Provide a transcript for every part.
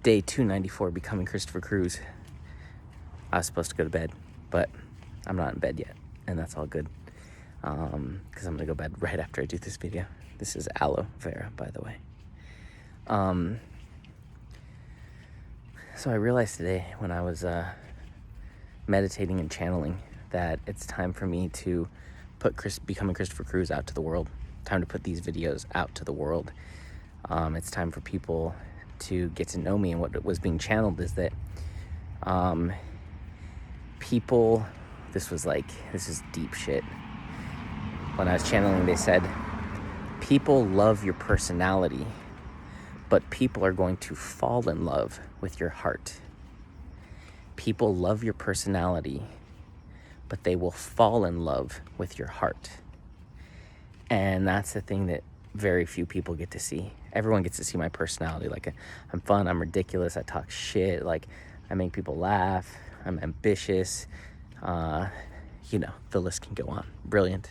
Day 294, Becoming Christopher Cruz. I was supposed to go to bed, but I'm not in bed yet, and that's all good. Because I'm going to go to bed right after I do this video. This is aloe vera, by the way. So I realized today when I was meditating and channeling that it's time for me to put Becoming Christopher Cruz out to the world. Time to put these videos out to the world. It's time for people to get to know me, and what was being channeled is that people, this is deep shit. When I was channeling, they said, people love your personality, but people are going to fall in love with your heart. People love your personality, but they will fall in love with your heart. And that's the thing that very few people get to see. Everyone gets to see my personality. Like, I'm fun, I'm ridiculous, I talk shit, like, I make people laugh, I'm ambitious, the list can go on. Brilliant,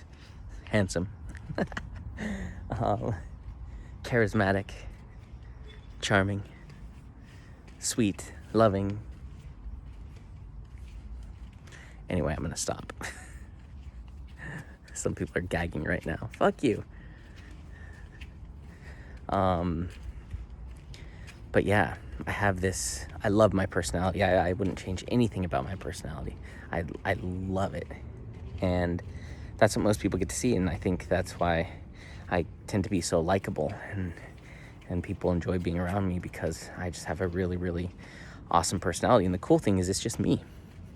handsome, charismatic, charming, sweet, loving. Anyway, I'm gonna stop. Some people are gagging right now. Fuck you. But yeah, I love my personality. I wouldn't change anything about my personality. I love it. And that's what most people get to see. And I think that's why I tend to be so likable, and people enjoy being around me, because I just have a really, really awesome personality. And the cool thing is, it's just me.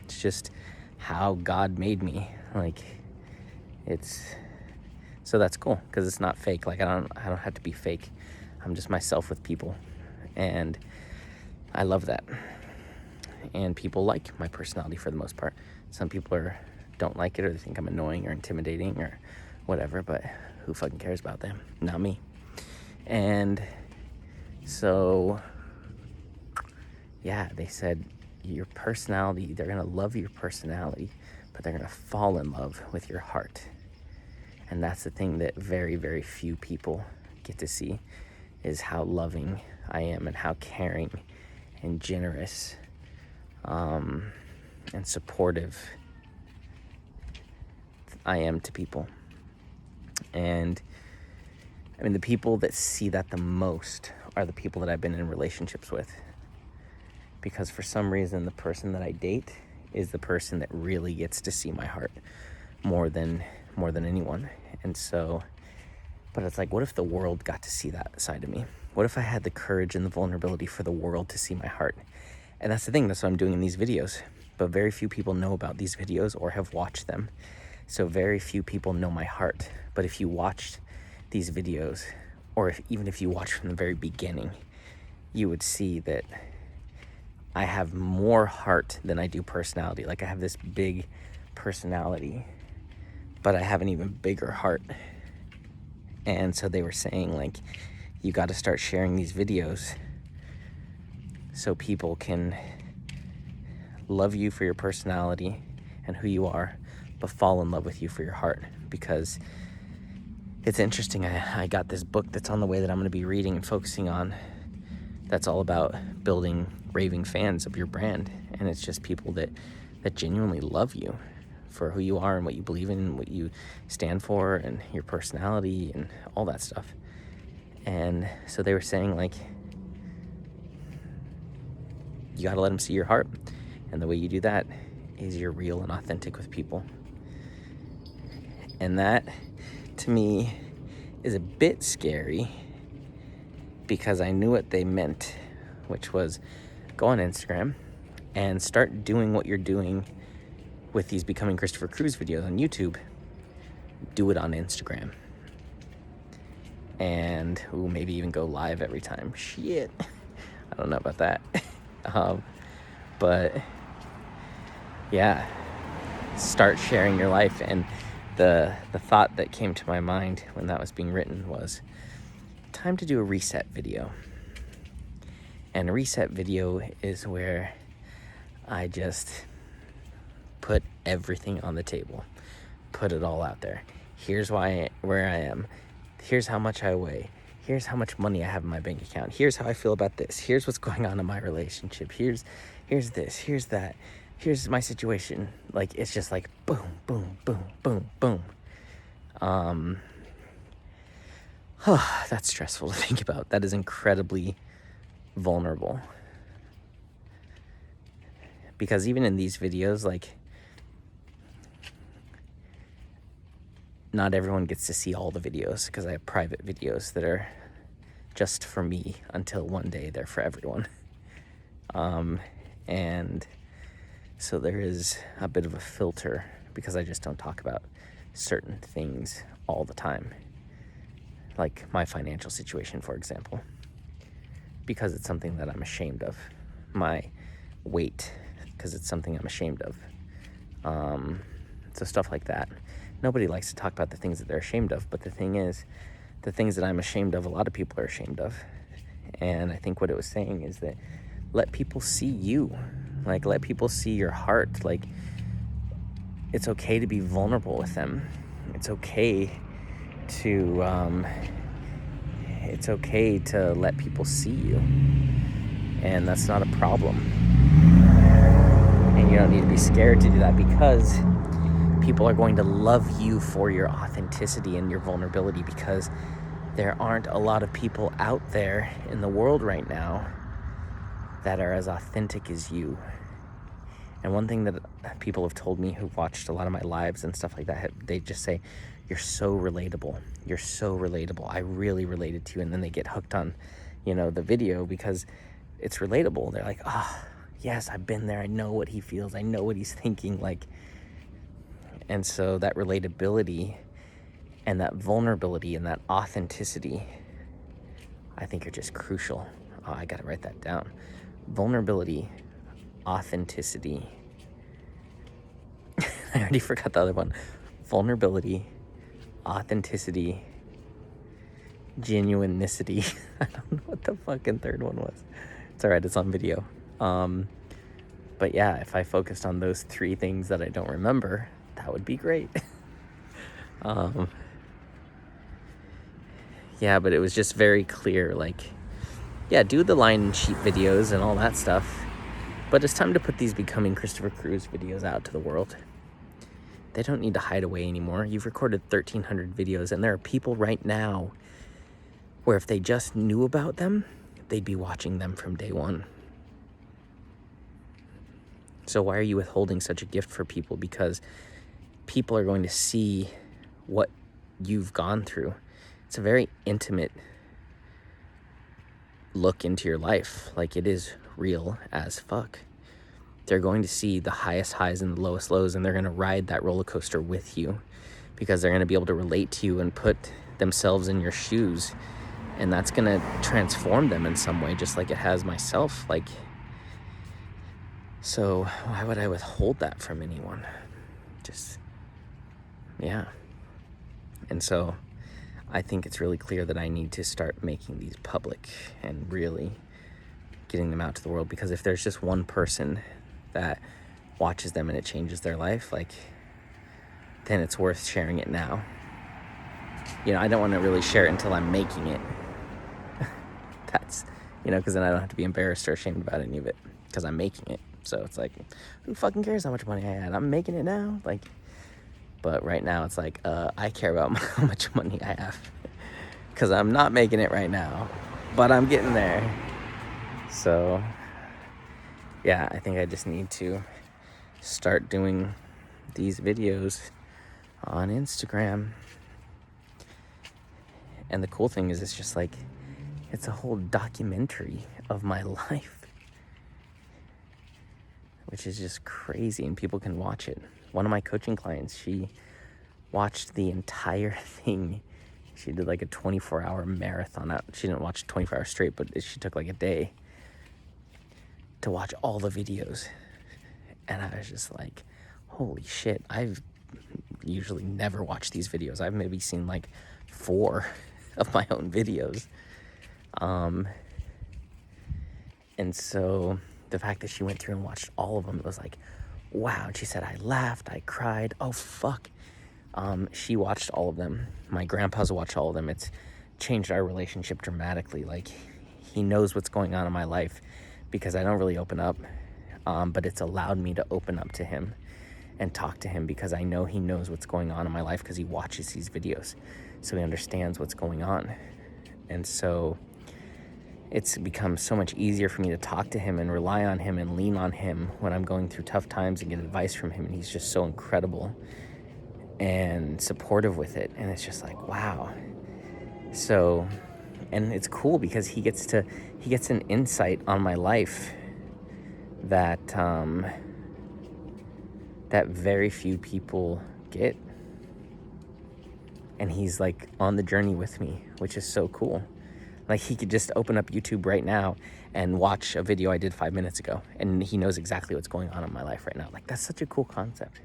It's just how God made me. So that's cool, because it's not fake. Like, I don't have to be fake. I'm just myself with people, and I love that. And people like my personality for the most part. Some people don't like it, or they think I'm annoying or intimidating or whatever, but who fucking cares about them? Not me. And so, yeah, they said your personality, they're gonna love your personality, but they're gonna fall in love with your heart. And that's the thing that very, very few people get to see, is how loving I am, and how caring and generous and supportive I am to people. And I mean, the people that see that the most are the people that I've been in relationships with. Because for some reason, the person that I date is the person that really gets to see my heart more than anyone. And so, but it's like, what if the world got to see that side of me? What if I had the courage and the vulnerability for the world to see my heart? And that's the thing, that's what I'm doing in these videos. But very few people know about these videos or have watched them. So very few people know my heart. But if you watched these videos, or even if you watched from the very beginning, you would see that I have more heart than I do personality. Like, I have this big personality, but I have an even bigger heart. And so they were saying, like, you got to start sharing these videos so people can love you for your personality and who you are, but fall in love with you for your heart. Because it's interesting, I got this book that's on the way that I'm going to be reading and focusing on, that's all about building raving fans of your brand. And it's just people that genuinely love you for who you are and what you believe in and what you stand for and your personality and all that stuff. And so they were saying, like, you got to let them see your heart. And the way you do that is you're real and authentic with people. And that, to me, is a bit scary, because I knew what they meant, which was go on Instagram and start doing what you're doing with these Becoming Christopher Cruz videos on YouTube. Do it on Instagram. And maybe even go live every time. Shit. I don't know about that. But yeah, start sharing your life. And the thought that came to my mind when that was being written was, time to do a reset video. And a reset video is where I just put everything on the table, put it all out there. Here's where I am. Here's how much I weigh. Here's how much money I have in my bank account. Here's how I feel about this. Here's what's going on in my relationship. Here's this. Here's that. Here's my situation. Like, it's just like boom, boom, boom, boom, boom. That's stressful to think about. That is incredibly vulnerable. Because even in these videos, like, not everyone gets to see all the videos because I have private videos that are just for me until one day they're for everyone. And so there is a bit of a filter because I just don't talk about certain things all the time. Like my financial situation, for example, because it's something that I'm ashamed of. My weight, because it's something I'm ashamed of. So stuff like that. Nobody likes to talk about the things that they're ashamed of, but the thing is, the things that I'm ashamed of, a lot of people are ashamed of. And I think what it was saying is that let people see you. Like, let people see your heart. Like, it's okay to be vulnerable with them. It's okay to let people see you. And that's not a problem. And you don't need to be scared to do that because people are going to love you for your authenticity and your vulnerability, because there aren't a lot of people out there in the world right now that are as authentic as you. And one thing that people have told me who've watched a lot of my lives and stuff like that, they just say, you're so relatable. You're so relatable. I really related to you. And then they get hooked on, the video because it's relatable. They're like, yes, I've been there. I know what he feels. I know what he's thinking. Like, and so that relatability and that vulnerability and that authenticity, I think, are just crucial. Oh, I got to write that down. Vulnerability, authenticity. I already forgot the other one. Vulnerability, authenticity, genuinicity. I don't know what the fucking third one was. It's all right. It's on video. But yeah, if I focused on those three things that I don't remember, that would be great. Yeah, but it was just very clear, like, yeah, do the lion and sheep videos and all that stuff, but it's time to put these Becoming Christopher Cruz videos out to the world. They don't need to hide away anymore. You've recorded 1,300 videos, and there are people right now where if they just knew about them, they'd be watching them from day one. So why are you withholding such a gift for people? Because people are going to see what you've gone through. It's a very intimate look into your life. Like, it is real as fuck. They're going to see the highest highs and the lowest lows, and they're going to ride that roller coaster with you because they're going to be able to relate to you and put themselves in your shoes. And that's going to transform them in some way, just like it has myself. Like, so why would I withhold that from anyone? Yeah. And so I think it's really clear that I need to start making these public and really getting them out to the world, because if there's just one person that watches them and it changes their life, like, then it's worth sharing it now. I don't want to really share it until I'm making it. That's, because then I don't have to be embarrassed or ashamed about any of it because I'm making it. So it's like, who fucking cares how much money I had? I'm making it now. Like, but right now it's like, I care about how much money I have because I'm not making it right now, but I'm getting there. So yeah, I think I just need to start doing these videos on Instagram. And the cool thing is, it's just like, it's a whole documentary of my life, which is just crazy, and people can watch it. One of my coaching clients, she watched the entire thing. She did like a 24-hour marathon. She didn't watch 24 hours straight, but she took like a day to watch all the videos. And I was just like, holy shit, I've usually never watched these videos. I've maybe seen like 4 of my own videos. And so the fact that she went through and watched all of them, it was like, wow. And she said, I laughed, I cried, oh fuck. She watched all of them. My grandpa's watched all of them. It's changed our relationship dramatically. Like, he knows what's going on in my life because I don't really open up, but it's allowed me to open up to him and talk to him because I know he knows what's going on in my life because he watches these videos, so he understands what's going on. And so it's become so much easier for me to talk to him and rely on him and lean on him when I'm going through tough times and get advice from him. And he's just so incredible and supportive with it. And it's just like, wow. So, and it's cool because he gets an insight on my life that that very few people get. And he's like on the journey with me, which is so cool. Like, he could just open up YouTube right now and watch a video I did 5 minutes ago, and he knows exactly what's going on in my life right now. Like, that's such a cool concept.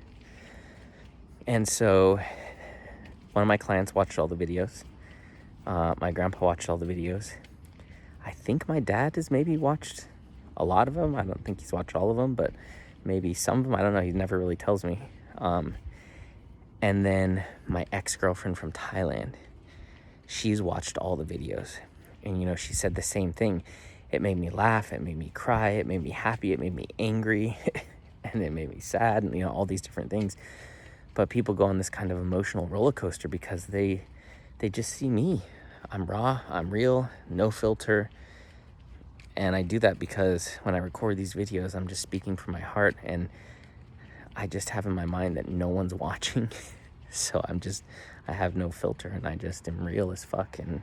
And so one of my clients watched all the videos. My grandpa watched all the videos. I think my dad has maybe watched a lot of them. I don't think he's watched all of them, but maybe some of them. I don't know. He never really tells me. And then my ex-girlfriend from Thailand, she's watched all the videos. And, you know, she said the same thing. It made me laugh. It made me cry. It made me happy. It made me angry. And it made me sad, and, you know, all these different things. But people go on this kind of emotional roller coaster because they just see me. I'm raw. I'm real. No filter. And I do that because when I record these videos, I'm just speaking from my heart. And I just have in my mind that no one's watching. So I have no filter, and I just am real as fuck. And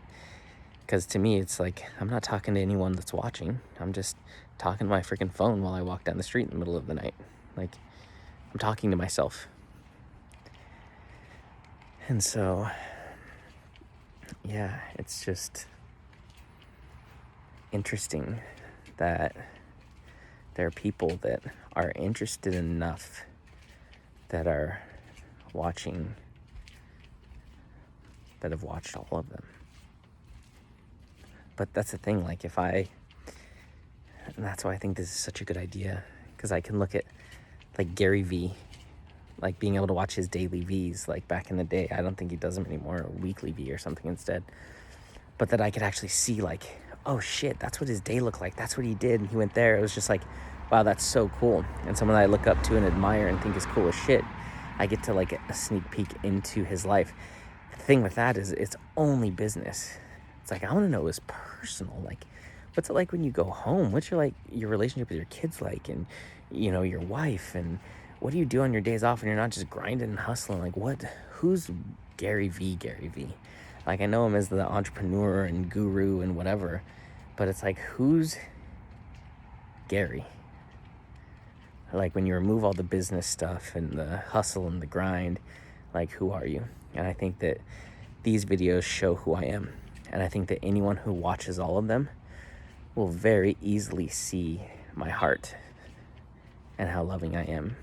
because to me, it's like, I'm not talking to anyone that's watching. I'm just talking to my freaking phone while I walk down the street in the middle of the night. Like, I'm talking to myself. And so, yeah, it's just interesting that there are people that are interested enough that are watching, that have watched all of them. But that's the thing, like, and that's why I think this is such a good idea, because I can look at, like, Gary Vee, like, being able to watch his daily V's, like, back in the day. I don't think he does them anymore, or weekly V or something instead. But that I could actually see, like, oh shit, that's what his day looked like. That's what he did, and he went there. It was just like, wow, that's so cool. And someone that I look up to and admire and think is cool as shit, I get to, like, a sneak peek into his life. The thing with that is it's only business. It's like, I want to know his personal, like, what's it like when you go home? What's your relationship with your kids like, and, you know, your wife, and what do you do on your days off when you're not just grinding and hustling? Like, who's Gary Vee? Like, I know him as the entrepreneur and guru and whatever, but it's like, who's Gary? Like, when you remove all the business stuff and the hustle and the grind, like, who are you? And I think that these videos show who I am. And I think that anyone who watches all of them will very easily see my heart and how loving I am.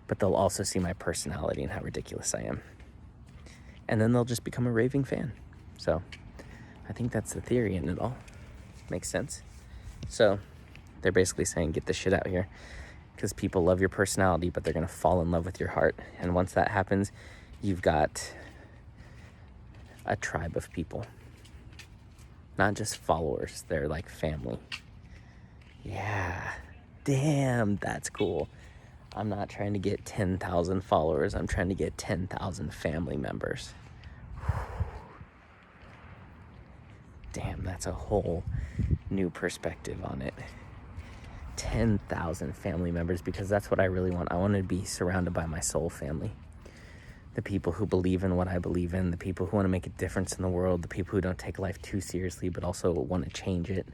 But they'll also see my personality and how ridiculous I am. And then they'll just become a raving fan. So I think that's the theory in it all. Makes sense? So they're basically saying, get the shit out here, because people love your personality, but they're going to fall in love with your heart. And once that happens, you've got a tribe of people. Not just followers, they're like family. Yeah, damn, that's cool. I'm not trying to get 10,000 followers. I'm trying to get 10,000 family members. Damn, that's a whole new perspective on it. 10,000 family members, because that's what I really want. I want to be surrounded by my soul family. The people who believe in what I believe in, the people who want to make a difference in the world, the people who don't take life too seriously but also want to change it.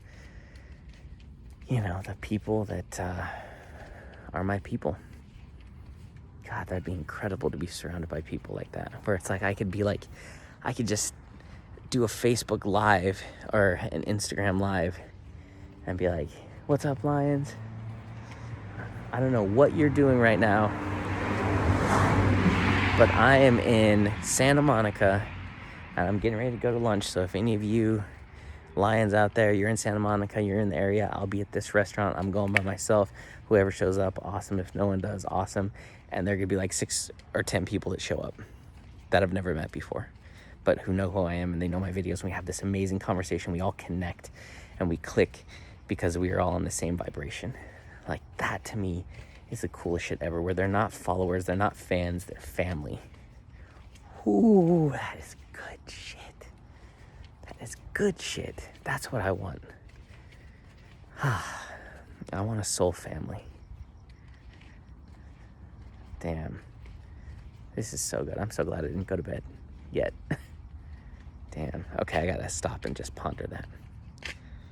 You know, the people that are my people. God, that'd be incredible to be surrounded by people like that, where it's like I could just do a Facebook Live or an Instagram Live and be like, what's up, Lions? I don't know what you're doing right now, but I am in Santa Monica and I'm getting ready to go to lunch. So if any of you Lions out there, you're in Santa Monica, you're in the area, I'll be at this restaurant. I'm going by myself. Whoever shows up, awesome. If no one does, awesome. And there could be like 6 or 10 people that show up that I've never met before. but who know who I am and they know my videos, and we have this amazing conversation. We all connect and we click because we are all on the same vibration. Like, that to me is the coolest shit ever, where they're not followers, they're not fans, they're family. Ooh, that is good shit. That is good shit. That's what I want. I want a soul family. Damn. This is so good. I'm so glad I didn't go to bed yet. Damn. Okay, I gotta stop and just ponder that.